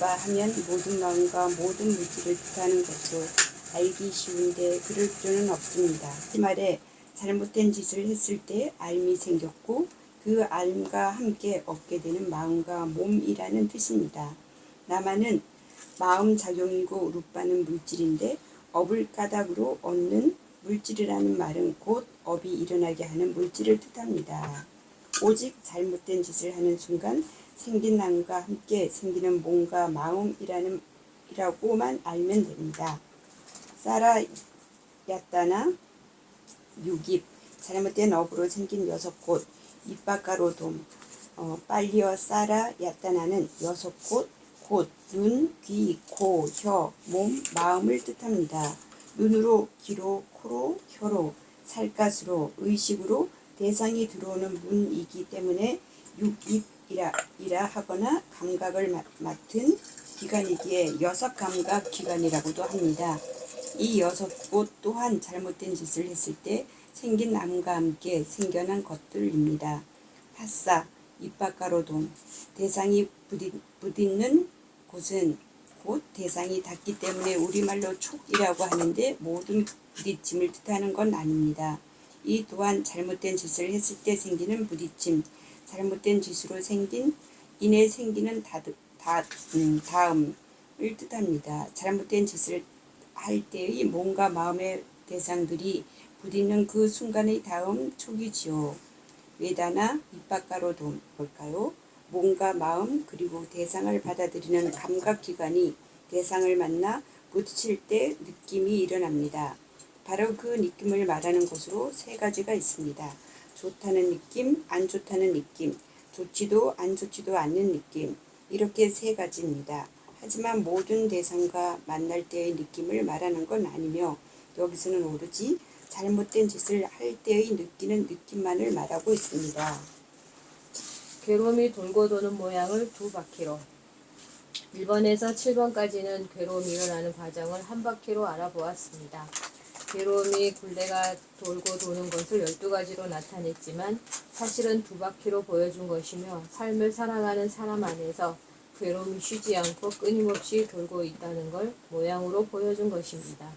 하면 모든 마음과 모든 물질을 뜻하는 것으로 알기 쉬운데 그럴 필요는 없습니다. 이 말에 잘못된 짓을 했을 때 알미 생겼고 그 알과 함께 얻게 되는 마음과 몸이라는 뜻입니다. 나만은 마음 작용이고 루빠는 물질인데 업을 까닭으로 얻는 물질이라는 말은 곧 업이 일어나게 하는 물질을 뜻합니다. 오직 잘못된 짓을 하는 순간 생긴 남과 함께 생기는 몸과 마음이라고만 알면 됩니다. 사라 야따나 6입 잘못된 업으로 생긴 6곳 이빠가로돔 빨리어 사라 야따나는 6곳 곧 눈, 귀, 코, 혀, 몸, 마음을 뜻합니다. 눈으로, 귀로, 코로, 혀로, 살갗으로, 의식으로 대상이 들어오는 문이기 때문에 6입이라 하거나 감각을 맡은 기관이기에 6감각 기관이라고도 합니다. 이 6곳 또한 잘못된 짓을 했을 때 생긴 남과 함께 생겨난 것들입니다. 파싸, 이빠가로돔 대상이 부딪는 곳은 곧 대상이 닿기 때문에 우리말로 촉이라고 하는데 모든 부딪힘을 뜻하는 건 아닙니다. 이 또한 잘못된 짓을 했을 때 생기는 부딪힘, 잘못된 짓으로 인해 생기는 다음을 뜻합니다. 잘못된 짓을 할 때의 몸과 마음의 대상들이 부딪는 그 순간의 다음 촉이지요. 외다나 이빠가로돔 뭘까요? 몸과 마음 그리고 대상을 받아들이는 감각기관이 대상을 만나 부딪힐 때 느낌이 일어납니다. 바로 그 느낌을 말하는 것으로 3가지가 있습니다. 좋다는 느낌, 안 좋다는 느낌, 좋지도 안 좋지도 않는 느낌 이렇게 3가지입니다. 하지만 모든 대상과 만날 때의 느낌을 말하는 건 아니며 여기서는 오로지 잘못된 짓을 할 때의 느끼는 느낌만을 말하고 있습니다. 괴롬이 돌고 도는 모양을 2바퀴로 1번에서 7번까지는 괴롬이 일어나는 과정을 한 바퀴로 알아보았습니다. 괴롬이 굴레가 돌고 도는 것을 12가지로 나타냈지만 사실은 2바퀴로 보여준 것이며 삶을 살아가는 사람 안에서 괴롬이 쉬지 않고 끊임없이 돌고 있다는 걸 모양으로 보여준 것입니다.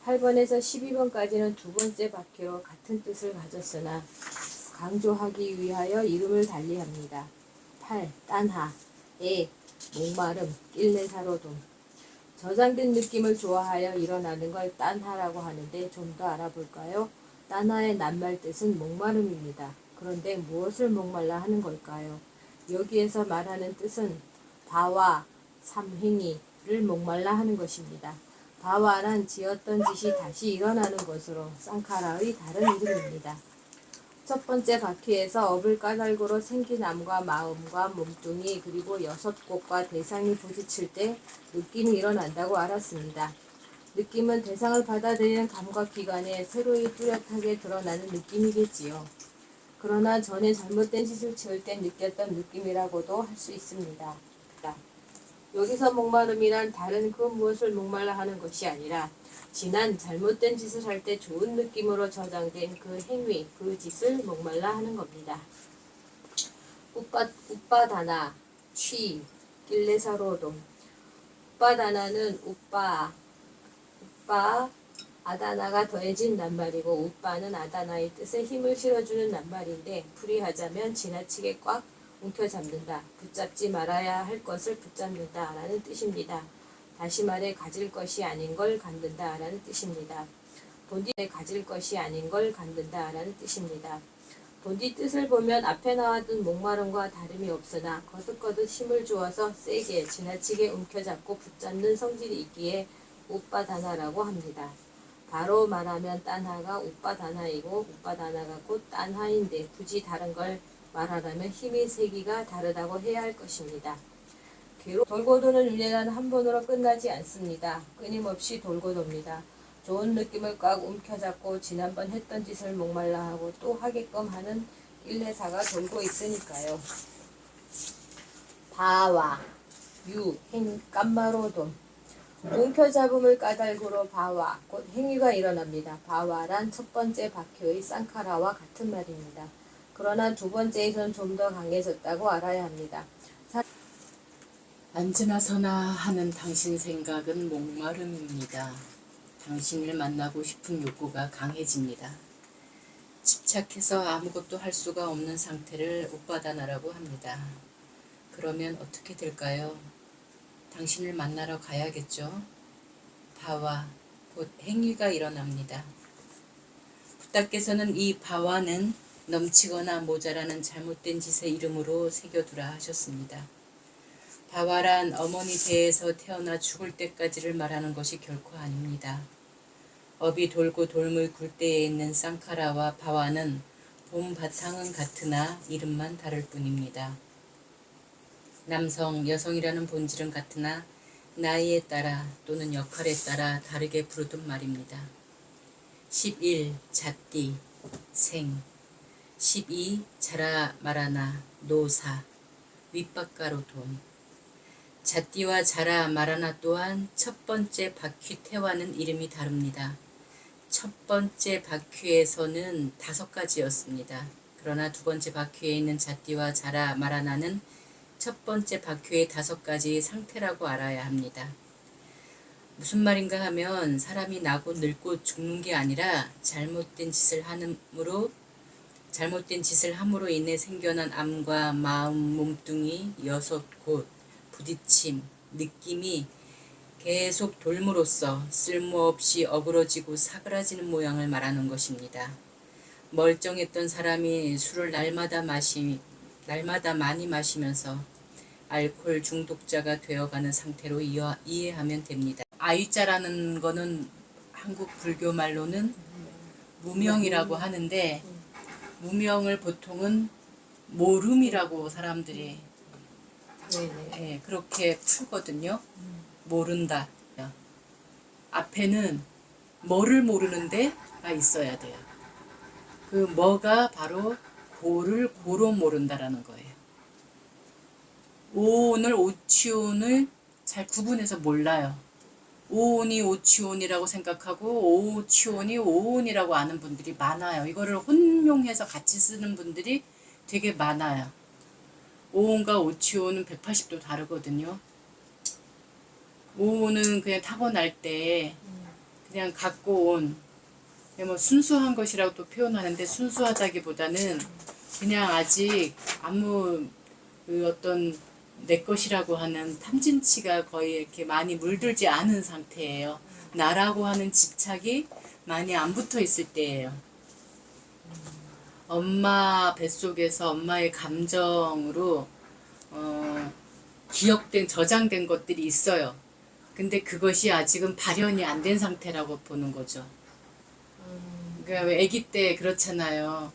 8번에서 12번까지는 2번째 바퀴로 같은 뜻을 가졌으나 강조하기 위하여 이름을 달리합니다. 8. 딴하 에. 목마름 낄레사로돔 저장된 느낌을 좋아하여 일어나는 걸 딴하라고 하는데 좀 더 알아볼까요? 딴하의 낱말 뜻은 목마름입니다. 그런데 무엇을 목말라 하는 걸까요? 여기에서 말하는 뜻은 바와 삼행이를 목말라 하는 것입니다. 바와란 지었던 짓이 다시 일어나는 것으로 쌍카라의 다른 이름입니다. 첫 번째 바퀴에서 업을 까닭으로 생긴 암과 마음과 몸뚱이 그리고 6곳과 대상이 부딪힐 때 느낌이 일어난다고 알았습니다. 느낌은 대상을 받아들이는 감각기관에 새로이 뚜렷하게 드러나는 느낌이겠지요. 그러나 전에 잘못된 짓을 지을 때 느꼈던 느낌이라고도 할 수 있습니다. 여기서 목마름이란 다른 그 무엇을 목말라 하는 것이 아니라 지난 잘못된 짓을 할 때 좋은 느낌으로 저장된 그 행위, 그 짓을 목말라 하는 겁니다. 우빠다나, 취, 낄레사로돔 우빠다나는 우빠, 아다나가 더해진 낱말이고 우빠는 아다나의 뜻에 힘을 실어주는 낱말인데 풀이하자면 지나치게 꽉 움켜잡는다, 붙잡지 말아야 할 것을 붙잡는다 라는 뜻입니다. 다시 말해 가질 것이 아닌 걸 갖는다 라는 뜻입니다. 본디에 가질 것이 아닌 걸 갖는다 라는 뜻입니다. 본디 뜻을 보면 앞에 나왔던 목마름과 다름이 없으나 거듭거듭 힘을 주어서 세게 지나치게 움켜잡고 붙잡는 성질이 있기에 우빠다나라고 합니다. 바로 말하면 딴하가 우빠다나이고 우빠다나가 곧 딴하인데 굳이 다른 걸 말하려면 힘의 세기가 다르다고 해야 할 것입니다. 돌고 도는 윤회는 한 번으로 끝나지 않습니다. 끊임없이 돌고 돕니다. 좋은 느낌을 꽉 움켜잡고 지난번 했던 짓을 목말라 하고 또 하게끔 하는 일례사가 돌고 있으니까요. 바와 유, 행, 깜마로돔 움켜잡음을 까닭으로 바와, 곧 행위가 일어납니다. 바와란 첫 번째 바퀴의 쌍카라와 같은 말입니다. 그러나 두 번째에서는 좀 더 강해졌다고 알아야 합니다. 앉으나 서나 하는 당신 생각은 목마름입니다. 당신을 만나고 싶은 욕구가 강해집니다. 집착해서 아무것도 할 수가 없는 상태를 옷바다나라고 합니다. 그러면 어떻게 될까요? 당신을 만나러 가야겠죠? 바와, 곧 행위가 일어납니다. 부다께서는 이 바와는 넘치거나 모자라는 잘못된 짓의 이름으로 새겨두라 하셨습니다. 바와란 어머니 배에서 태어나 죽을 때까지를 말하는 것이 결코 아닙니다. 업이 돌고 돌물 굴대에 있는 쌍카라와 바와는 봄 바탕은 같으나 이름만 다를 뿐입니다. 남성, 여성이라는 본질은 같으나 나이에 따라 또는 역할에 따라 다르게 부르던 말입니다. 11. 잣띠, 생 12. 자라 마라나, 노사, 윗바가로 돈 잣띠와 자라 마라나 또한 첫 번째 바퀴 태와는 이름이 다릅니다. 첫 번째 바퀴에서는 5가지였습니다. 그러나 두 번째 바퀴에 있는 잣띠와 자라 마라나는 첫 번째 바퀴의 5가지 상태라고 알아야 합니다. 무슨 말인가 하면 사람이 나고 늙고 죽는 게 아니라 잘못된 짓을 함으로 인해 생겨난 암과 마음, 몸뚱이, 6곳, 부딪힘, 느낌이 계속 돌므로써 쓸모없이 어그러지고 사그라지는 모양을 말하는 것입니다. 멀쩡했던 사람이 술을 날마다 많이 마시면서 알코올 중독자가 되어가는 상태로 이해하면 됩니다. 아유자라는 거는 한국 불교 말로는 무명이라고 하는데 무명을 보통은 모름이라고 사람들이 그렇게 풀거든요. 모른다. 앞에는 뭐를 모르는데가 있어야 돼요. 그 뭐가 바로 고를 고로 모른다라는 거예요. 오온을 오치온을 잘 구분해서 몰라요. 오온이 오치온이라고 생각하고 오치온이 오온이라고 아는 분들이 많아요. 이거를 혼용해서 같이 쓰는 분들이 되게 많아요. 오온과 오치온은 180도 다르거든요. 오온은 그냥 타고날 때 그냥 갖고 온 그냥 뭐 순수한 것이라고 또 표현하는데 순수하다기보다는 그냥 아직 아무 그 어떤 내 것이라고 하는 탐진치가 거의 이렇게 많이 물들지 않은 상태예요. 나라고 하는 집착이 많이 안 붙어 있을 때예요. 엄마 뱃속에서 엄마의 감정으로 기억된 저장된 것들이 있어요. 근데 그것이 아직은 발현이 안 된 상태라고 보는 거죠. 그러니까 아기 때 그렇잖아요.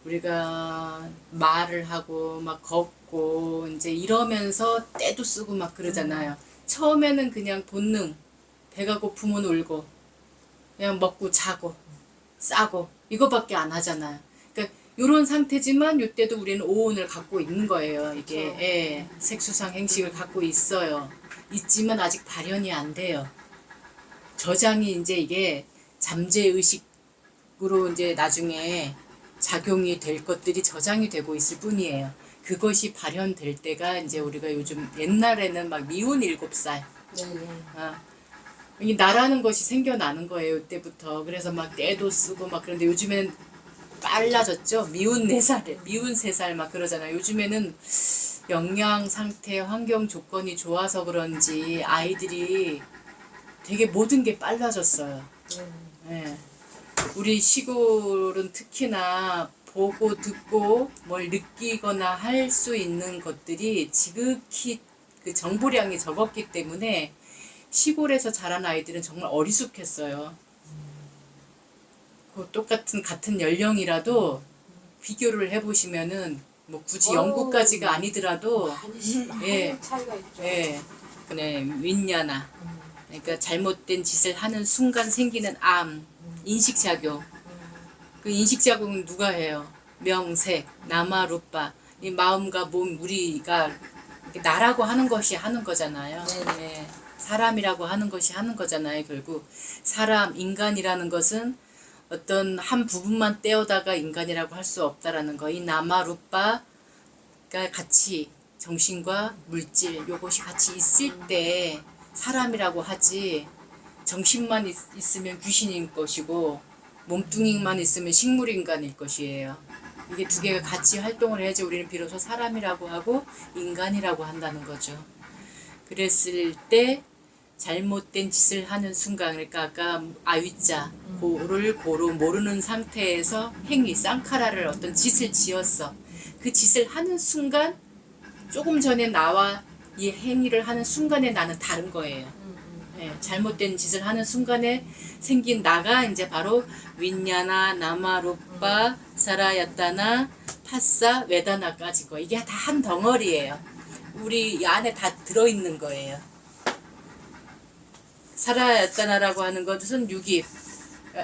우리가 말을 하고 막 걷고 이제 이러면서 떼도 쓰고 막 그러잖아요. 처음에는 그냥 본능, 배가 고프면 울고 그냥 먹고 자고 싸고 이거밖에 안 하잖아요. 그러니까 이런 상태지만 이때도 우리는 오온을 갖고 있는 거예요. 이게 색수상 행식을 갖고 있어요. 있지만 아직 발현이 안 돼요. 저장이 이제 이게 잠재의식으로 이제 나중에 작용이 될 것들이 저장이 되고 있을 뿐이에요. 그것이 발현될 때가 이제 우리가 요즘 옛날에는 막 미운 7살 이 나라는 것이 생겨나는 거예요. 이때부터. 그래서 막 떼도 쓰고 막 그런데 요즘에는 빨라졌죠. 미운 4살, 미운 3살 막 그러잖아요. 요즘에는 영양 상태, 환경 조건이 좋아서 그런지 아이들이 되게 모든 게 빨라졌어요. 네. 우리 시골은 특히나 보고 듣고 뭘 느끼거나 할 수 있는 것들이 지극히 그 정보량이 적었기 때문에 시골에서 자란 아이들은 정말 어리숙했어요. 그 같은 연령이라도 비교를 해보시면은 뭐 굳이 영구까지가 아니더라도 차이가 있죠. 그네 윈냐나 그러니까 잘못된 짓을 하는 순간 생기는 암 인식작용 그 인식작용은 누가 해요? 명색 나마루빠 이 마음과 몸 우리가 나라고 하는 것이 하는 거잖아요. 사람이라고 하는 것이 하는 거잖아요. 결국 사람 인간이라는 것은 어떤 한 부분만 떼어다가 인간이라고 할 수 없다라는 거. 이 나마루빠가 같이 정신과 물질 요것이 같이 있을 때 사람이라고 하지, 정신만 있으면 귀신인 것이고 몸뚱이만 있으면 식물인간일 것이에요. 이게 두 개가 같이 활동을 해야지 우리는 비로소 사람이라고 하고 인간이라고 한다는 거죠. 그랬을 때 잘못된 짓을 하는 순간, 그러니까 아까 아위자 고를 고로 모르는 상태에서 행위 쌍카라를 어떤 짓을 지었어. 그 짓을 하는 순간, 조금 전에 나와 이 행위를 하는 순간에 나는 다른 거예요. 예, 잘못된 짓을 하는 순간에 생긴 나가 이제 바로 윈냐나 나마루빠 사라야타나 파사 웨다나까지 거, 이게 다 한 덩어리예요. 우리 이 안에 다 들어있는 거예요. 사라야타나라고 하는 것은 유깁,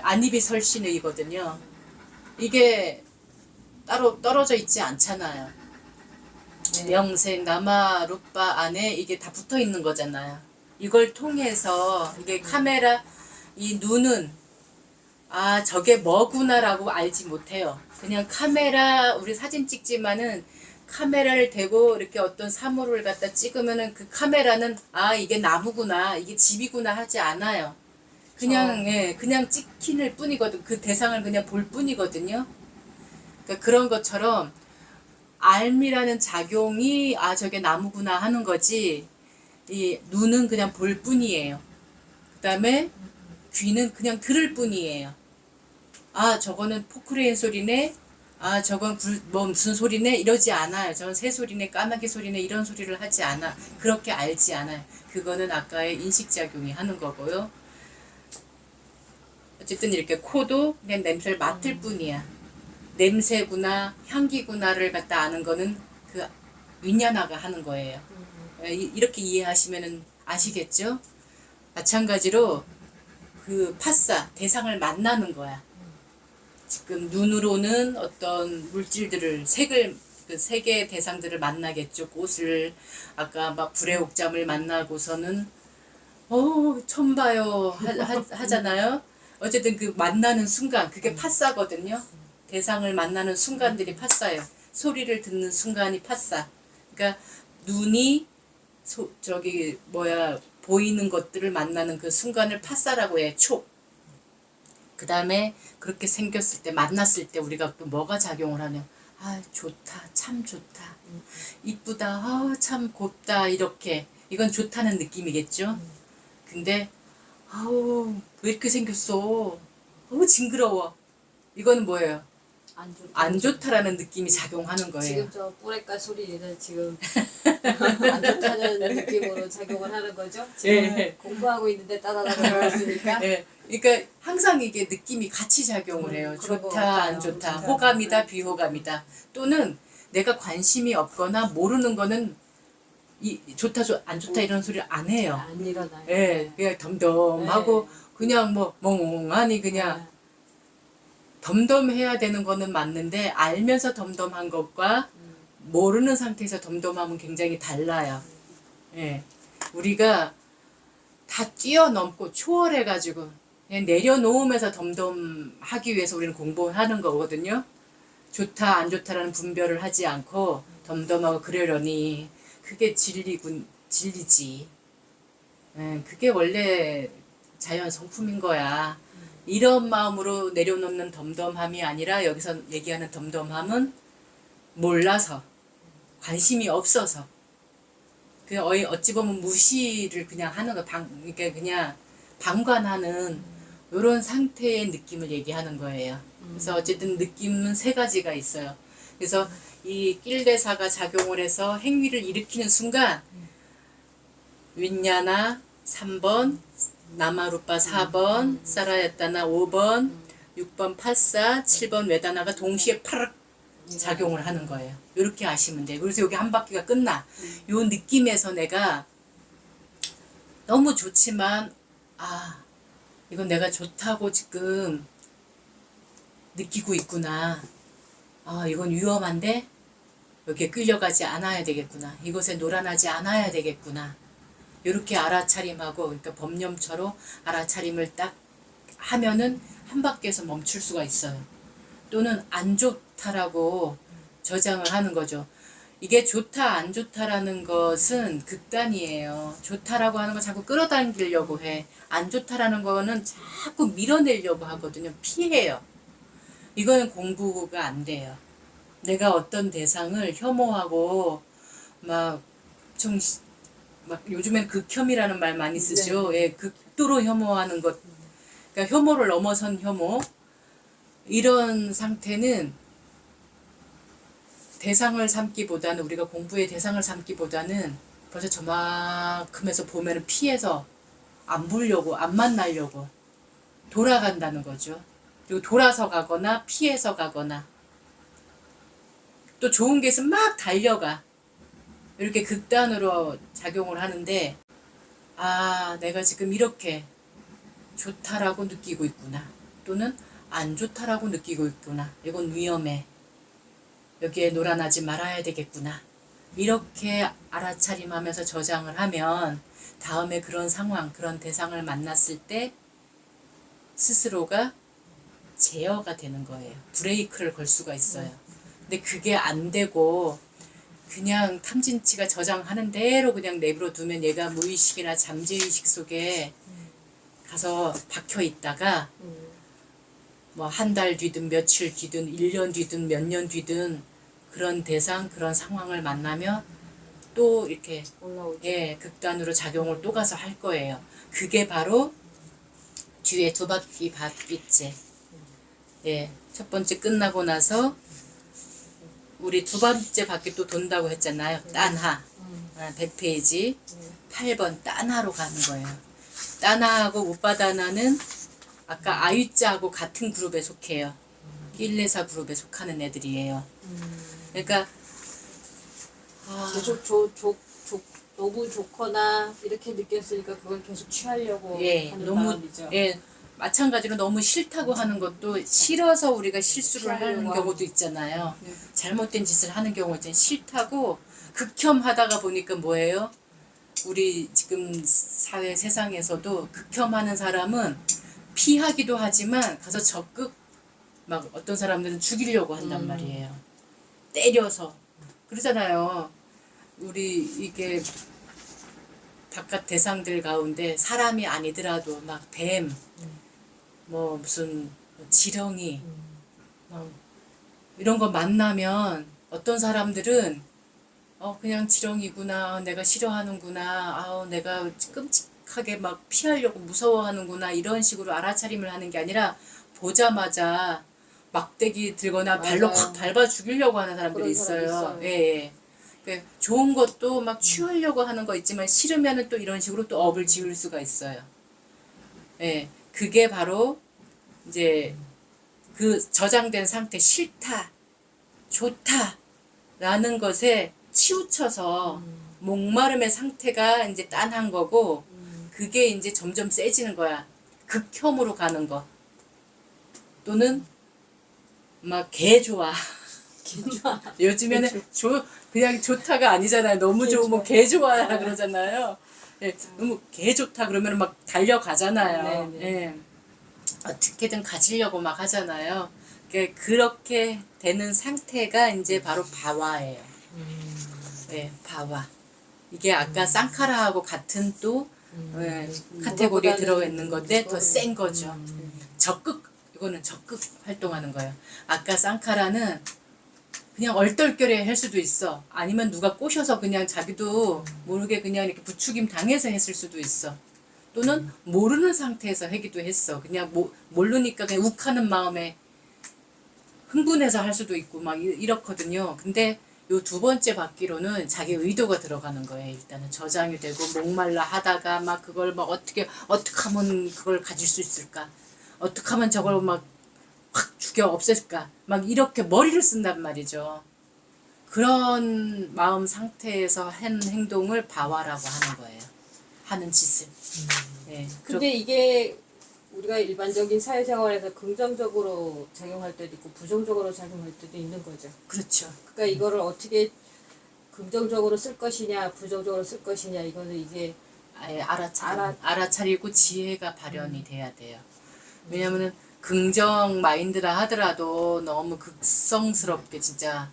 안입이 설신의거든요. 이게 따로 떨어져 있지 않잖아요. 명생 나마루빠 안에 이게 다 붙어 있는 거잖아요. 이걸 통해서 이게 카메라, 이 눈은 아 저게 뭐구나라고 알지 못해요. 그냥 카메라, 우리 사진 찍지만은 카메라를 대고 이렇게 어떤 사물을 갖다 찍으면은 그 카메라는 아 이게 나무구나, 이게 집이구나 하지 않아요. 그냥 예, 그냥 찍힐 뿐이거든. 그 대상을 그냥 볼 뿐이거든요. 그러니까 그런 것처럼 알미라는 작용이 아 저게 나무구나 하는 거지, 이 눈은 그냥 볼 뿐이에요. 그 다음에 귀는 그냥 들을 뿐이에요. 아 저거는 포크레인 소리네, 아 저건 뭐 무슨 소리네 이러지 않아요. 저건 새 소리네, 까마귀 소리네 이런 소리를 하지 않아. 그렇게 알지 않아요. 그거는 아까의 인식작용이 하는 거고요. 어쨌든 이렇게 코도 그냥 냄새를 맡을 뿐이야. 냄새구나 향기구나를 갖다 아는 거는 그 윈냐나가 하는 거예요. 이렇게 이해하시면 아시겠죠? 마찬가지로 그 파사, 대상을 만나는 거야. 지금 눈으로는 어떤 물질들을, 색을, 그 색의 대상들을 만나겠죠. 꽃을, 아까 막 불의 옥잠을 만나고서는 처음 봐요 하잖아요. 어쨌든 그 만나는 순간, 그게 파사거든요. 대상을 만나는 순간들이 파사예요. 소리를 듣는 순간이 파사. 그러니까 눈이 보이는 것들을 만나는 그 순간을 파사라고 해. 촉. 그 다음에 그렇게 생겼을 때, 만났을 때 우리가 또 뭐가 작용을 하냐. 아 좋다, 참 좋다, 이쁘다, 아 참 곱다, 이렇게. 이건 좋다는 느낌이겠죠. 근데 아우 왜 이렇게 생겼어, 징그러워, 이거는 뭐예요? 안 좋다라는 느낌이 작용하는 거예요. 지금 저 뿌레까 소리는 지금 안 좋다는 느낌으로 작용을 하는 거죠? 지금 공부하고 있는데 따다다다 있으니까. 그러니까 항상 이게 느낌이 같이 작용을 해요. 좋다, 안 좋다, 호감이다, 비호감이다. 또는 내가 관심이 없거나 모르는 거는 좋다, 안 좋다 이런 소리를 안 해요. 안 일어나요. 그냥 덤덤하고 그냥 뭐 멍하니 그냥 덤덤해야 되는 거는 맞는데, 알면서 덤덤한 것과 모르는 상태에서 덤덤하면 굉장히 달라요. 우리가 다 뛰어넘고 초월해가지고 그냥 내려놓으면서 덤덤하기 위해서 우리는 공부하는 거거든요. 좋다 안 좋다라는 분별을 하지 않고 덤덤하고 그러려니 그게 진리지. 그게 원래 자연 성품인 거야. 이런 마음으로 내려놓는 덤덤함이 아니라, 여기서 얘기하는 덤덤함은 몰라서, 관심이 없어서, 그냥 어찌 보면 무시를 그냥 하는 거, 그러니까 그냥 방관하는 이런 상태의 느낌을 얘기하는 거예요. 그래서 어쨌든 느낌은 세 가지가 있어요. 그래서 이 낄대사가 작용을 해서 행위를 일으키는 순간, 윈냐나 3번, 나마루빠 4번, 사라야타나 5번, 6번 파사, 7번 웨다나가 동시에 파락 작용을 하는 거예요. 이렇게 아시면 돼요. 그래서 여기 한 바퀴가 끝나. 요 느낌에서 내가 너무 좋지만, 이건 내가 좋다고 지금 느끼고 있구나. 이건 위험한데 여기에 끌려가지 않아야 되겠구나. 이곳에 놀아나지 않아야 되겠구나. 이렇게 알아차림하고, 그러니까 법념처로 알아차림을 딱 하면은 한 바퀴에서 멈출 수가 있어요. 또는 안 좋다라고 저장을 하는 거죠. 이게 좋다 안 좋다라는 것은 극단이에요. 좋다라고 하는 거 자꾸 끌어당기려고 해. 안 좋다라는 거는 자꾸 밀어내려고 하거든요. 피해요. 이거는 공부가 안 돼요. 내가 어떤 대상을 혐오하고 막 좀 막 요즘엔 극혐이라는 말 많이 쓰죠. 예, 극도로 혐오하는 것. 그러니까 혐오를 넘어선 혐오. 이런 상태는 대상을 삼기보다는 우리가 공부의 대상을 삼기보다는 벌써 저만큼에서 보면은 피해서 안 보려고 안 만나려고 돌아간다는 거죠. 그리고 돌아서 가거나 피해서 가거나 또 좋은 게 있으면 막 달려가. 이렇게 극단으로 작용을 하는데 아 내가 지금 이렇게 좋다라고 느끼고 있구나 또는 안 좋다라고 느끼고 있구나 이건 위험해 여기에 놀아나지 말아야 되겠구나 이렇게 알아차림하면서 저장을 하면 다음에 그런 상황 그런 대상을 만났을 때 스스로가 제어가 되는 거예요. 브레이크를 걸 수가 있어요. 근데 그게 안 되고 그냥 탐진치가 저장하는 대로 그냥 내버려 두면 얘가 무의식이나 잠재의식 속에 가서 박혀 있다가 뭐 한 달 뒤든 며칠 뒤든 1년 뒤든 몇 년 뒤든 그런 대상 그런 상황을 만나면 또 이렇게 올라오죠. 예 극단으로 작용을 또 가서 할 거예요. 그게 바로 뒤에 두 바퀴 바퀴째. 예, 첫 번째 끝나고 나서 우리 두 번째 바퀴 또 돈다고 했잖아요. 딴하 100페이지 8번 딴하로 가는 거예요. 딴하하고 우빠다나는 아까 아유자하고 같은 그룹에 속해요. 낄레사 그룹에 속하는 애들이에요. 그러니까 계속 너무 좋거나 이렇게 느꼈으니까 그걸 계속 취하려고 예, 하는 너무 마음이죠. 예, 마찬가지로 너무 싫다고 하는 것도 싫어서 우리가 실수를 하는 피하려고 경우도 있잖아요. 네. 잘못된 짓을 하는 경우 있잖아요. 싫다고 극혐하다가 보니까 뭐예요? 우리 지금 사회 세상에서도 극혐하는 사람은 피하기도 하지만 가서 적극 막 어떤 사람들은 죽이려고 한단 말이에요. 때려서 그러잖아요. 우리 이게 바깥 대상들 가운데 사람이 아니더라도 막 뱀, 뭐 무슨 지렁이, 막 이런 거 만나면 어떤 사람들은 그냥 지렁이구나, 내가 싫어하는구나, 내가 끔찍하게 막 피하려고 무서워하는구나 이런 식으로 알아차림을 하는 게 아니라 보자마자 막대기 들거나 발로 맞아요. 확 밟아 죽이려고 하는 사람들이 그런 사람 있어요. 있어요. 예, 예. 그 좋은 것도 막 취하려고 하는 거 있지만 싫으면은 또 이런 식으로 또 업을 지을 수가 있어요. 예, 그게 바로 이제 그 저장된 상태 싫다, 좋다라는 것에 치우쳐서 목마름의 상태가 이제 딴한 거고 그게 이제 점점 세지는 거야. 극혐으로 가는 거. 또는 막 개 좋아. 요즘에는 그냥 좋다가 아니잖아요. 너무 좋으면 개 좋아라 그러잖아요. 예, 너무 개 좋다 그러면 막 달려가잖아요. 네, 예. 어떻게든 가지려고 막 하잖아요. 그렇게 되는 상태가 이제 바로 바와예요. 네, 바와. 이게 아까 쌍카라하고 같은 또 카테고리에 들어있는 건데 더 센 거죠. 이거는 적극 활동하는 거예요. 아까 쌍카라는 그냥 얼떨결에 할 수도 있어. 아니면 누가 꼬셔서 그냥 자기도 모르게 그냥 이렇게 부추김 당해서 했을 수도 있어. 또는 모르는 상태에서 하기도 했어. 그냥 모르니까 그냥 욱하는 마음에 흥분해서 할 수도 있고 막 이렇거든요. 근데 요 두 번째 바퀴로는 자기 의도가 들어가는 거예요. 일단은 저장이 되고 목말라 하다가 막 그걸 막 어떻게 하면 그걸 가질 수 있을까? 어떻게 하면 저걸 막 확 죽여 없앨까? 막 이렇게 머리를 쓴단 말이죠. 그런 마음 상태에서 한 행동을 바와라고 하는 거예요. 하는 짓을. 네, 근데 이게 우리가 일반적인 사회생활에서 긍정적으로 작용할 때도 있고 부정적으로 작용할 때도 있는 거죠. 그렇죠. 그러니까 이거를 어떻게 긍정적으로 쓸 것이냐 부정적으로 쓸 것이냐 이거는 이제 아예 알아차리고 지혜가 발현이 돼야 돼요. 왜냐면은 긍정 마인드라 하더라도 너무 극성스럽게 진짜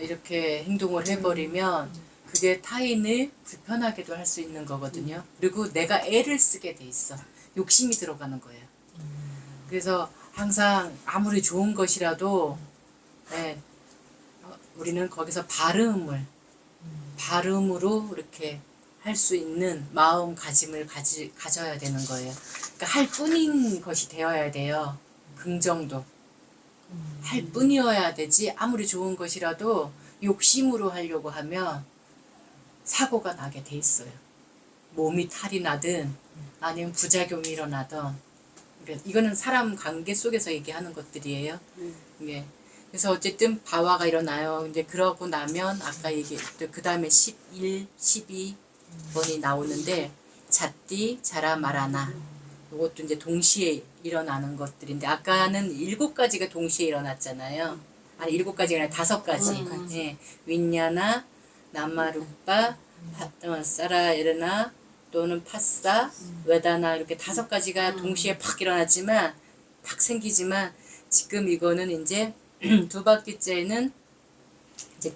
이렇게 행동을 해버리면 그게 타인을 불편하게도 할 수 있는 거거든요. 그리고 내가 애를 쓰게 돼 있어. 욕심이 들어가는 거예요. 그래서 항상 아무리 좋은 것이라도 예, 우리는 거기서 발음으로 이렇게 할 수 있는 마음가짐을 가져야 되는 거예요. 그러니까 할 뿐인 것이 되어야 돼요. 긍정도. 할 뿐이어야 되지 아무리 좋은 것이라도 욕심으로 하려고 하면 사고가 나게 돼 있어요. 몸이 탈이 나든 아니면 부작용이 일어나든. 그러니까 이거는 사람 관계 속에서 얘기하는 것들이에요. 예. 그래서 어쨌든 바화가 일어나요. 이제 그러고 나면 아까 얘기했던 그 다음에 11, 12번이 나오는데 잣디, 자라, 말하나. 이것도 이제 동시에 일어나는 것들인데 아까는 7가지가 동시에 일어났잖아요. 아니 7가지가 아니라 5가지. 예. 윈냐나, 나마루빠, 사라에르나 또는 파싸, 외다나 이렇게 5가지가 동시에 팍 일어났지만 팍 생기지만 지금 이거는 이제 두 바퀴째는 이제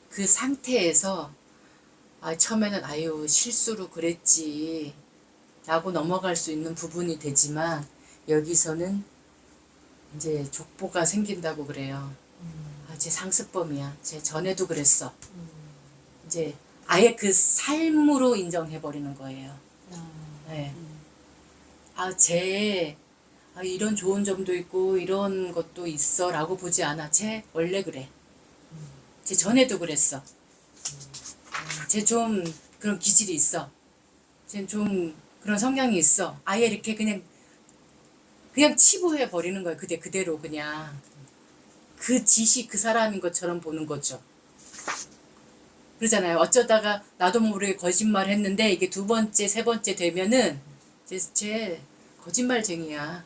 그 상태에서 처음에는 아유 실수로 그랬지 라고 넘어갈 수 있는 부분이 되지만 여기서는 이제 족보가 생긴다고 그래요. 쟤 상습범이야. 쟤 전에도 그랬어. 이제 아예 그 삶으로 인정해버리는 거예요. 네. 쟤 이런 좋은 점도 있고 이런 것도 있어 라고 보지 않아. 쟤 원래 그래. 쟤 전에도 그랬어. 쟤 좀 그런 기질이 있어. 쟤 좀 그런 성향이 있어. 아예 이렇게 그냥 치부해 버리는 거예요. 그대로 그냥 그 짓이 그 사람인 것처럼 보는 거죠. 그러잖아요. 어쩌다가 나도 모르게 거짓말 했는데 이게 2번째, 3번째 되면은 쟤 거짓말쟁이야.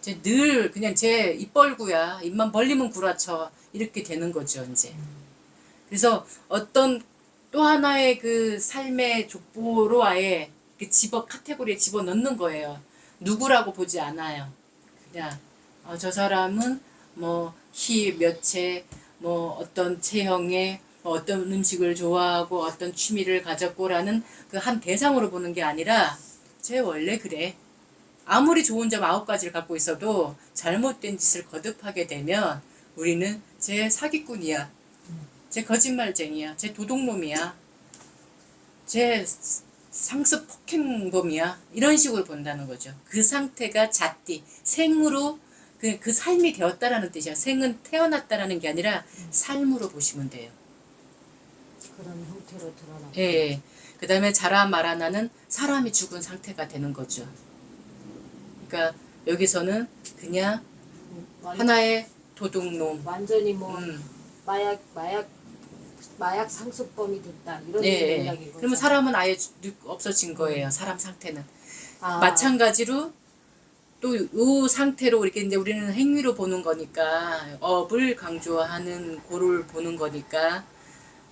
쟤 늘 그냥 쟤 입벌구야. 입만 벌리면 구라쳐. 이렇게 되는 거죠, 이제. 그래서 어떤 또 하나의 그 삶의 족보로 아예 카테고리에 집어 넣는 거예요. 누구라고 보지 않아요. 그냥 저 사람은 뭐 몇 채, 뭐 어떤 체형에 뭐 어떤 음식을 좋아하고 어떤 취미를 가졌고라는 그 한 대상으로 보는 게 아니라 쟤 원래 그래. 아무리 좋은 점 9가지를 갖고 있어도 잘못된 짓을 거듭하게 되면 우리는 쟤 사기꾼이야. 쟤 거짓말쟁이야. 쟤 도둑놈이야. 쟤 상습 폭행범이야. 이런 식으로 본다는 거죠. 그 상태가 잣띠, 생으로 그 삶이 되었다라는 뜻이야. 생은 태어났다라는 게 아니라 삶으로 보시면 돼요. 그런 형태로 드러나. 예. 그 다음에 자라 마라나는 사람이 죽은 상태가 되는 거죠. 그러니까 여기서는 그냥 하나의 도둑놈. 완전히 뭐 음. 마약 상습범이 됐다 이런 예. 이야기인 거죠. 그러면 사람은 아예 없어진 거예요. 사람 상태는. 아. 마찬가지로 또 이 상태로 이렇게 이제 우리는 행위로 보는 거니까 업을 강조하는 고를 보는 거니까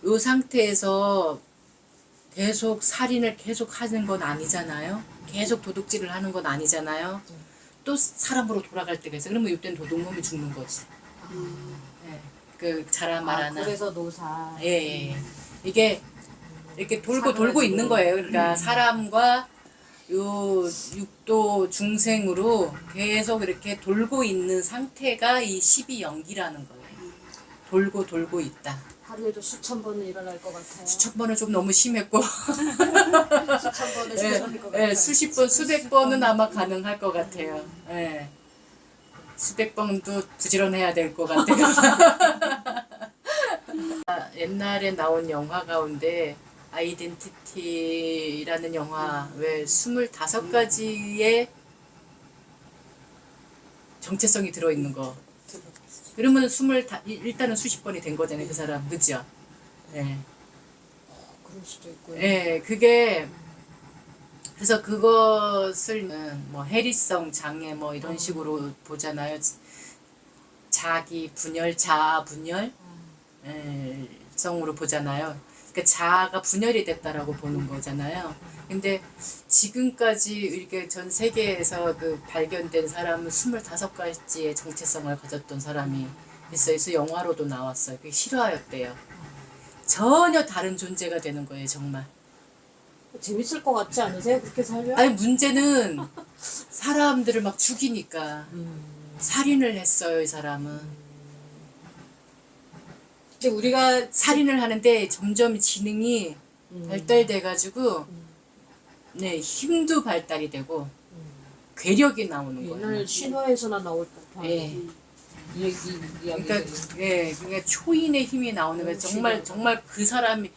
이 상태에서 계속 살인을 계속 하는 건 아니잖아요. 계속 도둑질을 하는 건 아니잖아요. 또 사람으로 돌아갈 때가 있어. 그러면 이때는 도둑놈이 죽는 거지. 예. 그 자라 말하나. 그래서 노사. 예. 이게 이렇게 돌고 있는 거예요. 그러니까 사람과 요 육도 중생으로 계속 이렇게 돌고 있는 상태가 이 12연기라는 거예요. 돌고 있다. 하루에도 수천 번은 일어날 것 같아요. 수천 번은 좀 너무 심했고 수천 번은 일어날 것 같아요. 수십 번, 수백 번은 아마 가능할 것 같아요. 예. 수백 번도 부지런해야 될 것 같아요. 옛날에 나온 영화 가운데 아이덴티티라는 영화 왜 25가지의 정체성이 들어있는 거. 그러면 일단은 수십 번이 된 거잖아요, 그 사람. 그죠? 예. 그럴 수도 있고요. 예, 그게 그래서 그것을 뭐 해리성 장애 뭐 이런 식으로 보잖아요. 자기 분열, 자아 분열 성으로 보잖아요. 그러니까 자아가 분열이 됐다라고 보는 거잖아요. 근데 지금까지 이렇게 전 세계에서 그 발견된 사람은 25가지의 정체성을 가졌던 사람이 있어요. 그래서 영화로도 나왔어요. 그게 실화였대요. 전혀 다른 존재가 되는 거예요, 정말. 재밌을 것 같지 않으세요? 그렇게 살면? 아니 문제는 사람들을 막 죽이니까 살인을 했어요, 이 사람은. 이제 우리가 살인을 하는데 점점 지능이 발달돼가지고 네 힘도 발달이 되고 괴력이 나오는 거예요. 옛날 신화에서나 나올 법한 예. 이야기들. 그러니까 초인의 힘이 나오는 거예요. 정말 그 사람이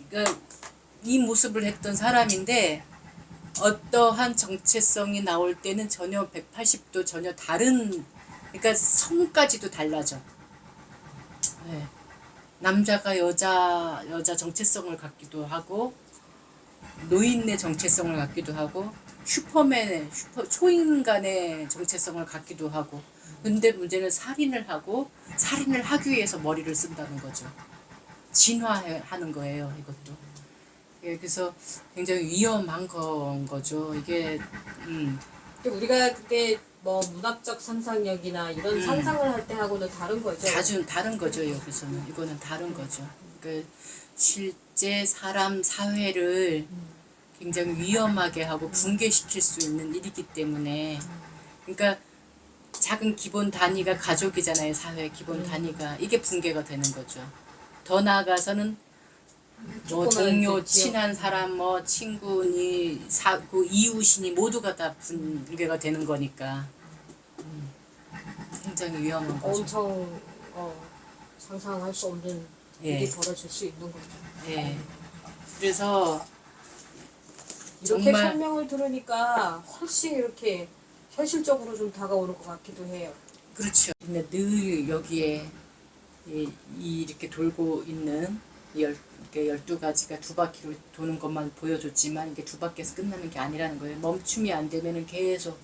그러니까 이 모습을 했던 사람인데 어떠한 정체성이 나올 때는 전혀 180도 전혀 다른 그러니까 성까지도 달라져. 네. 남자가 여자 정체성을 갖기도 하고 노인의 정체성을 갖기도 하고 슈퍼맨의 초인간의 정체성을 갖기도 하고 근데 문제는 살인을 하기 위해서 머리를 쓴다는 거죠. 진화하는 거예요, 이것도. 예, 그래서 굉장히 위험한 거죠. 이게 근데 우리가 그때 뭐 문학적 상상력이나 이런 상상을 할 때 하고는 다른 거죠. 다른 거죠. 여기서는 이거는 다른 거죠. 그 실제 사람 사회를 굉장히 위험하게 하고 붕괴시킬 수 있는 일이기 때문에 그러니까 작은 기본 단위가 가족이잖아요. 사회 기본 단위가 이게 붕괴가 되는 거죠. 더 나아가서는 뭐 동료, 친한 사람, 뭐 친구니, 그 이웃이니 모두가 다 붕괴가 되는 거니까 굉장히 위험한 거죠. 엄청 상상할 수 없는 예. 일이 벌어질 수 있는 거죠. 예. 그래서 이렇게 정말 설명을 들으니까 훨씬 이렇게 현실적으로 좀 다가오는 것 같기도 해요. 그렇죠. 근데 늘 여기에 이렇게 돌고 있는 12가지가 두 바퀴로 도는 것만 보여줬지만 이게 두 바퀴에서 끝나는 게 아니라는 거예요. 멈춤이 안 되면은 계속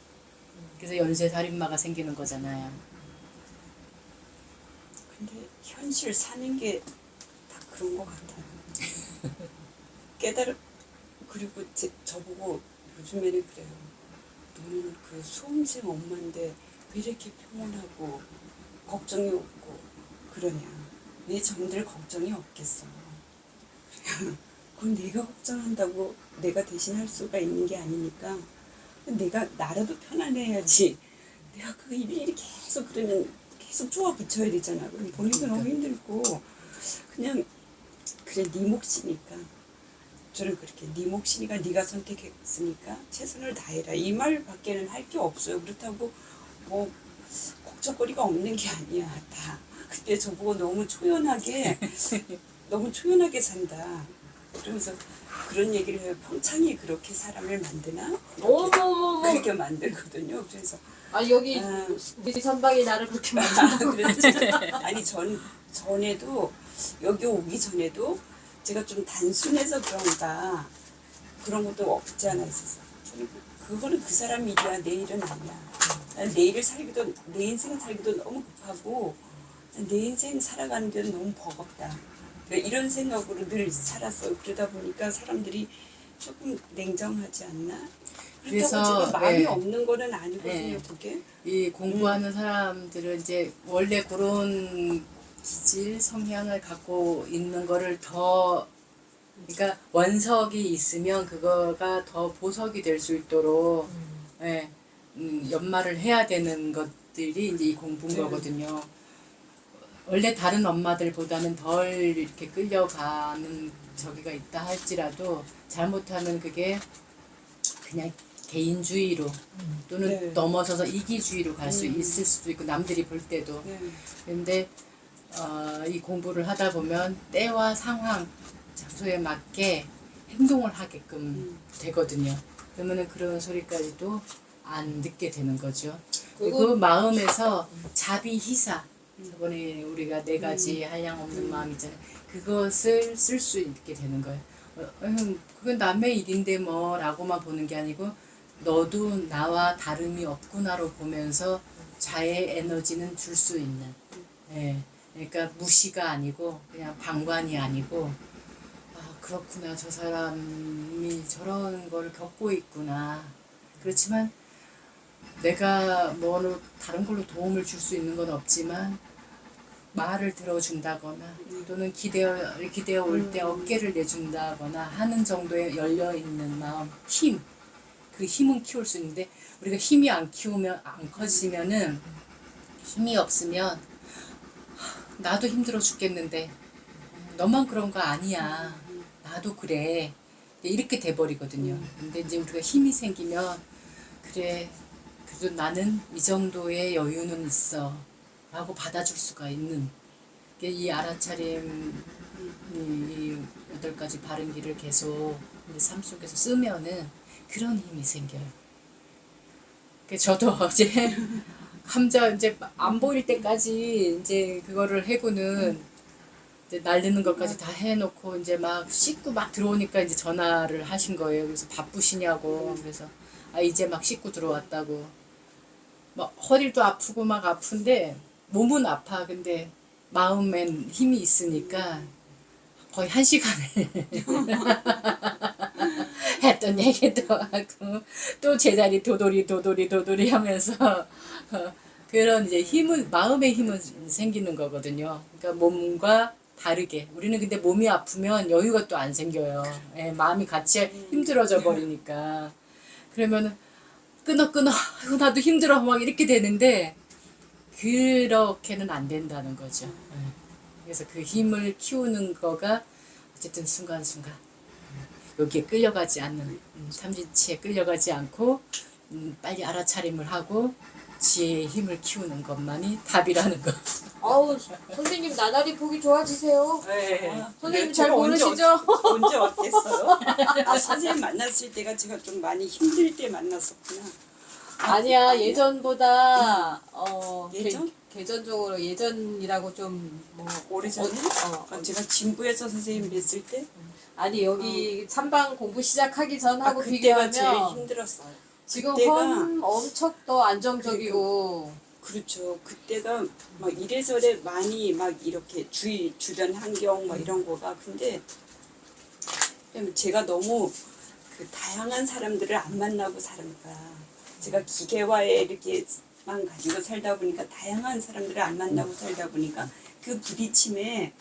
그래서 연쇄살인마가 생기는 거잖아요. 근데 현실 사는 게 다 그런 것 같아요. 그리고 저보고 요즘에는 그래요. 너는 그 수험생 엄마인데 왜 이렇게 평온하고 걱정이 없고 그러냐. 왜 저들 걱정이 없겠어. 그럼 내가 걱정한다고 내가 대신할 수가 있는 게 아니니까 내가 나라도 편안해야지. 내가 그 일일이 계속 그러면 계속 쪼아 붙여야 되잖아. 그럼 본인도 너무 힘들고 그냥 그래 네 몫이니까 저는 그렇게 네 몫이니까 네가 선택했으니까 최선을 다해라 이 말밖에는 할 게 없어요. 그렇다고 뭐 걱정거리가 없는 게 아니야 다. 그때 저보고 너무 초연하게 산다. 그러면서 그런 얘기를 해요. 평창이 그렇게 사람을 만드나? 어머머머. 그렇게 만들거든요. 그래서 여기 우리 선방이 나를 그렇게 만든다. 그랬지. 아니 전에도 여기 오기 전에도 제가 좀 단순해서 그런가 그런 것도 없지 않아 있어서 저는 그거는 그 사람 일이야 내 일은 아니야. 난 내 인생 살기도 너무 급하고 내 인생 살아가는 데는 너무 버겁다. 그러니까 이런 생각으로 늘 살았어. 그러다 보니까 사람들이 조금 냉정하지 않나? 그래서 제가 마음이 없는 거는 아니거든요. 그게. 이 공부하는 사람들은 이제 원래 그런 기질 성향을 갖고 있는 거를 더 그러니까 원석이 있으면 그거가 더 보석이 될 수 있도록 연마를 해야 되는 것들이 이제 이 공부인 거거든요. 원래 다른 엄마들보다는 덜 이렇게 끌려가는 저기가 있다 할지라도 잘못하면 그게 그냥 개인주의로 또는 넘어서서 이기주의로 갈 수 있을 수도 있고 남들이 볼 때도 근데 이 공부를 하다 보면 때와 상황 장소에 맞게 행동을 하게끔 되거든요. 그러면은 그런 소리까지도 안 듣게 되는 거죠. 그 마음에서 자비희사 저번에 우리가 4가지 한량 없는 마음이잖아요. 그것을 쓸 수 있게 되는 거예요. 그건 남의 일인데 뭐 라고만 보는 게 아니고 너도 나와 다름이 없구나로 보면서 자의 에너지는 줄 수 있는 그러니까 무시가 아니고 그냥 방관이 아니고 그렇구나 저 사람이 저런 걸 겪고 있구나. 그렇지만 내가 뭐 다른 걸로 도움을 줄 수 있는 건 없지만 말을 들어준다거나 또는 기대어 올 때 어깨를 내준다거나 하는 정도의 열려있는 마음, 힘. 그 힘은 키울 수 있는데 우리가 힘이 안 커지면은 힘이 없으면 나도 힘들어 죽겠는데 너만 그런 거 아니야. 나도 그래. 이렇게 돼버리거든요. 근데 이제 우리가 힘이 생기면 그래 그래도 나는 이 정도의 여유는 있어 라고 받아줄 수가 있는 이 알아차림 이 8가지 바른 길을 계속 이제 삶 속에서 쓰면은 그런 힘이 생겨요. 저도 어제 감자 이제 안 보일 때까지 이제 그거를 해고는 이제 날리는 것까지 다 해놓고 이제 막 씻고 막 들어오니까 이제 전화를 하신 거예요. 그래서 바쁘시냐고. 그래서 이제 막 씻고 들어왔다고. 막 허리도 아프고 막 아픈데 몸은 아파. 근데 마음엔 힘이 있으니까 거의 1시간을 했던 얘기도 하고 또 제자리 도돌이 하면서 그런 이제 힘은 마음의 힘은 생기는 거거든요. 그러니까 몸과 다르게 우리는 근데 몸이 아프면 여유가 또 안 생겨요. 예, 마음이 같이 힘들어져 버리니까 그러면 끊어 아이고 나도 힘들어 막 이렇게 되는데 그렇게는 안 된다는 거죠. 예. 그래서 그 힘을 키우는 거가 어쨌든 순간순간 여기에 끌려가지 않는 삼진치에 끌려가지 않고 빨리 알아차림을 하고 지혜의 힘을 키우는 것만이 답이라는 거. 아우 선생님 나날이 보기 좋아지세요. 네. 선생님 잘 모르시죠? 언제 어땠어요? 선생님 만났을 때가 제가 좀 많이 힘들 때 만났었구나. 아니야 예전보다 예전? 계전적으로 예전이라고 좀뭐 오래전에? 제가 진부에서 선생님 뵀을 때? 아니 여기 삼방 공부 시작하기 전하고 그때가 비교하면 제일 힘들었어요. 지금 그때가 엄청 더 안정적이고 그렇죠. 그때가 막 이래저래 많이 막 이렇게 주변 환경 막 이런 거가 근데 제가 너무 그 다양한 사람들을 안 만나고 살니까 제가 기계화에 이렇게만 가지고 살다 보니까 다양한 사람들을 안 만나고 살다 보니까 그 부딪힘에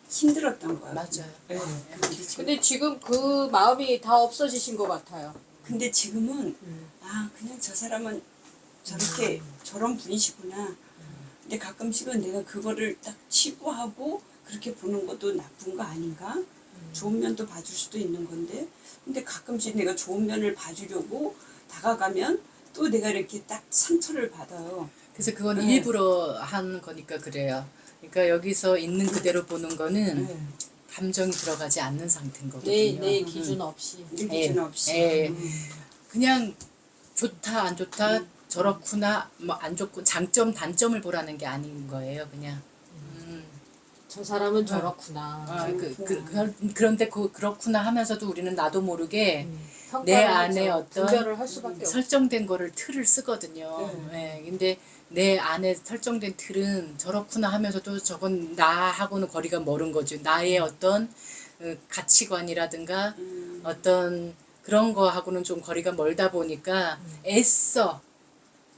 힘들었던 거예요. 맞아요. 네, 그 부딪힘. 근데 지금 그 마음이 다 없어지신 것 같아요. 근데 지금은 그냥 저 사람은 저렇게 저런 분이시구나. 근데 가끔씩은 내가 그거를 딱 치부하고 그렇게 보는 것도 나쁜 거 아닌가? 좋은 면도 봐줄 수도 있는 건데 근데 가끔씩 내가 좋은 면을 봐주려고 다가가면 또 내가 이렇게 딱 상처를 받아요. 그래서 그건 네. 일부러 하는 거니까 그래요. 그러니까 여기서 있는 그대로 보는 거는 네. 감정이 들어가지 않는 상태인 거거든요. 내 기준 없이. 내 기준 없이. 예. 그냥 좋다 안 좋다 저렇구나 뭐 안 좋고 장점 단점을 보라는 게 아닌 거예요. 그냥 저 사람은 저렇구나. 그런데 그렇구나 하면서도 우리는 나도 모르게 내 평가를 안에 하죠. 어떤 분별을 할 수밖에 없어. 설정된 거를 틀을 쓰거든요. 예, 근데 내 안에 설정된 틀은 저렇구나 하면서도 저건 나하고는 거리가 멀은 거죠. 나의 어떤 가치관이라든가 어떤 그런 거하고는 좀 거리가 멀다 보니까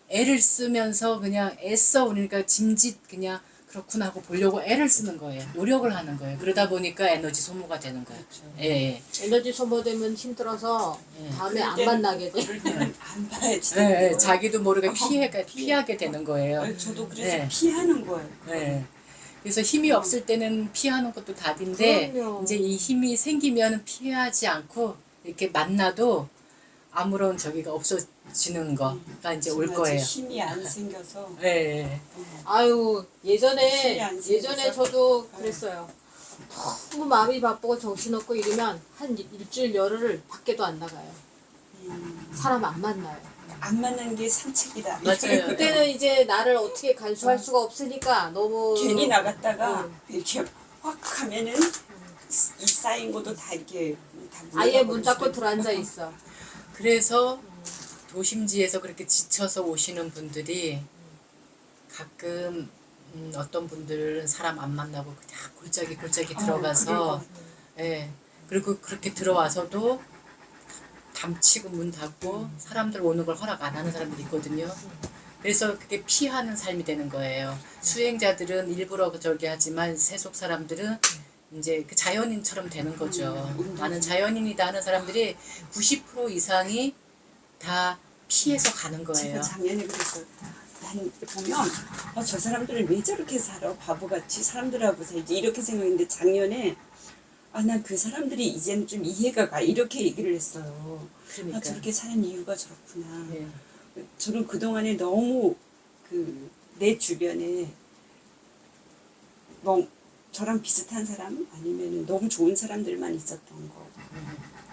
애를 쓰면서 그냥 애써 그러니까 짐짓 그냥 그렇구나 하고 보려고 애를 쓰는 거예요. 노력을 하는 거예요. 그러다 보니까 에너지 소모가 되는 거예요. 예. 에너지 소모되면 힘들어서 다음에 안 만나게 돼. 그럴 때는 안 봐야지. 예, 자기도 모르게 피하게 되는 거예요. 저도 그래서 네. 피하는 거예요. 예. 그래서 힘이 없을 때는 피하는 것도 답인데 그럼요. 이제 이 힘이 생기면 피하지 않고 이렇게 만나도 아무런 저기가 없어지는 거가 이제 올 거예요. 힘이 안 생겨서. 예. 아유 힘이 예전에 안 생겨서. 저도 그랬어요. 너무 마음이 바쁘고 정신없고 이러면 한 일주일 열흘을 밖에도 안 나가요. 사람 안 만나요. 안 맞는 게 산책이다. 맞아요. 그때는 이제 나를 어떻게 간수할 수가 없으니까 너무 괜히 나갔다가 이렇게 확 하면은 이 쌓인 것도 다 이렇게 다 아예 물어버릴 문 수도 닫고 있고. 들어앉아 있어. 그래서 도심지에서 그렇게 지쳐서 오시는 분들이 가끔 어떤 분들은 사람 안 만나고 그냥 골짜기 들어가서 예. 그리고 그렇게 들어와서도 담치고 문 닫고 사람들 오는 걸 허락 안 하는 사람들이 있거든요. 그래서 그게 피하는 삶이 되는 거예요. 수행자들은 일부러 저기 하지만 세속 사람들은 이제 그 자연인처럼 되는 거죠. 나는 자연인이다 하는 사람들이 90% 이상이 다 피해서 가는 제가 거예요. 작년에 그래서 난 보면 저 사람들은 왜 저렇게 살아 바보같이 사람들하고 살지 이렇게 생각했는데 작년에 난 그 사람들이 이제는 좀 이해가 가 이렇게 얘기를 했어요. 그러니까. 저렇게 사는 이유가 저렇구나. 예. 저는 그동안에 너무 내 주변에 뭐 저랑 비슷한 사람 아니면 너무 좋은 사람들만 있었던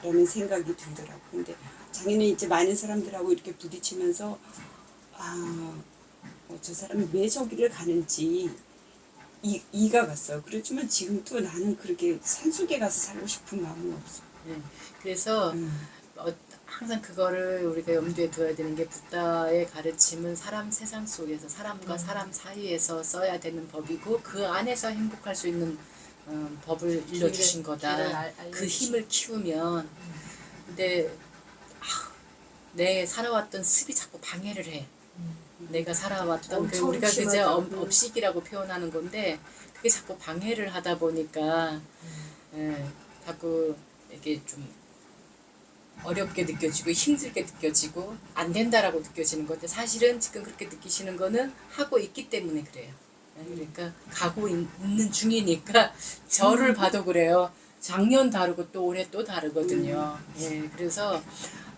거라는 생각이 들더라고요. 근데 작년에 이제 많은 사람들하고 이렇게 부딪히면서 저 사람이 왜 저기를 가는지 이가 갔어요. 그렇지만 지금 또 나는 그렇게 산속에 가서 살고 싶은 마음은 없어. 예. 그래서 항상 그거를 우리가 염두에 둬야 되는 게 붓다의 가르침은 사람 세상 속에서 사람과 사람 사이에서 써야 되는 법이고 그 안에서 행복할 수 있는 법을 일러주신 거다. 그 힘을 키우면 근데 내 살아왔던 습이 자꾸 방해를 해. 내가 살아왔던 그 우리가 그제 업식이라고 표현하는 건데 그게 자꾸 방해를 하다 보니까 자꾸 이게 좀 어렵게 느껴지고 힘들게 느껴지고 안 된다라고 느껴지는 건데 사실은 지금 그렇게 느끼시는 거는 하고 있기 때문에 그래요. 그러니까 가고 있는 중이니까 저를 봐도 그래요. 작년 다르고 또 올해 또 다르거든요. 예, 그래서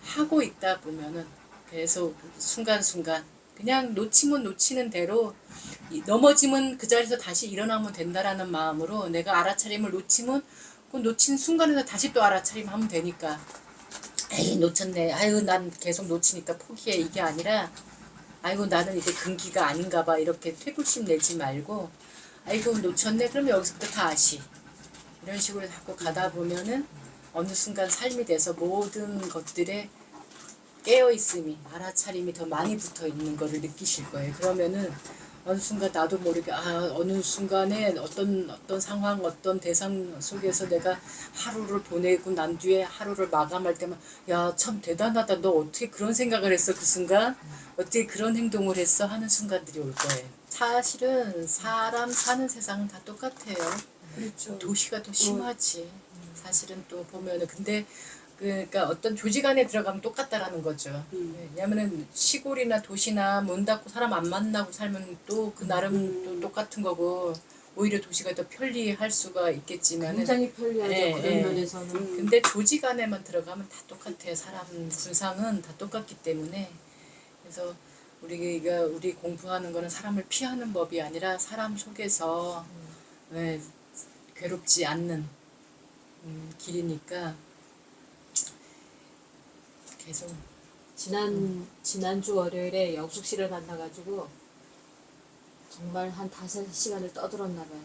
하고 있다 보면은 계속 순간순간 그냥 놓치면 놓치는 대로 넘어지면 그 자리에서 다시 일어나면 된다라는 마음으로 내가 알아차림을 놓치면 그 놓친 순간에서 다시 또 알아차림 하면 되니까 에이 놓쳤네 아유 난 계속 놓치니까 포기해 이게 아니라 아이고 나는 이제 금기가 아닌가 봐 이렇게 퇴불심 내지 말고 아이고 놓쳤네 그러면 여기서부터 다시 이런 식으로 자꾸 가다 보면은 어느 순간 삶이 돼서 모든 것들에 깨어있음이 알아차림이 더 많이 붙어있는 거를 느끼실 거예요. 그러면은 어느 순간 나도 모르게 어느 순간에 어떤 상황 어떤 대상 속에서 내가 하루를 보내고 난 뒤에 하루를 마감할 때만 야 참 대단하다 너 어떻게 그런 생각을 했어 그 순간 어떻게 그런 행동을 했어 하는 순간들이 올 거예요. 사실은 사람 사는 세상은 다 똑같아요. 그렇죠. 도시가 더 심하지. 사실은 또 보면은 근데 그러니까 어떤 조직 안에 들어가면 똑같다라는 거죠. 왜냐하면은 시골이나 도시나 문 닫고 사람 안 만나고 살면 또 그 나름 또 똑같은 거고 오히려 도시가 더 편리할 수가 있겠지만 굉장히 편리하죠. 그런 면에서는. 근데 조직 안에만 들어가면 다 똑같아요. 사람 군상은 다 똑같기 때문에 그래서 우리 공부하는 거는 사람을 피하는 법이 아니라 사람 속에서 괴롭지 않는 길이니까 계속 지난주 월요일에 영숙 씨를 만나가지고 정말 한 5시간을 떠들었나 봐요.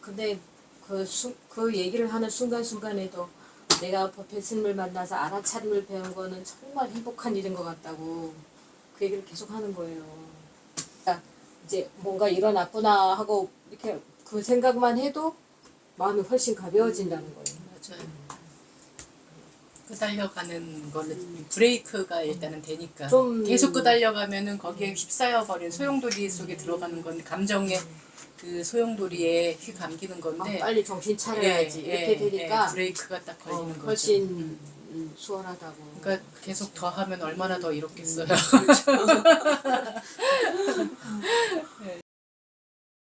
근데 그 얘기를 하는 순간순간에도 내가 법회 스님을 만나서 알아차림을 배운 거는 정말 행복한 일인 것 같다고 그 얘기를 계속 하는 거예요. 그러니까 이제 뭔가 일어났구나 하고 이렇게 그 생각만 해도 마음이 훨씬 가벼워진다는 거예요. 맞아요. 끄달려가는 거는 브레이크가 일단은 되니까 좀 계속 끄달려가면은 거기에 휩싸여 버린 소용돌이 속에 들어가는 건 감정의 그 소용돌이에 휘감기는 건데 빨리 정신 차려야지 이렇게 되니까 브레이크가 딱 걸리는 거죠. 훨씬 수월하다고. 그러니까 계속 더 하면 얼마나 더 이롭겠어요.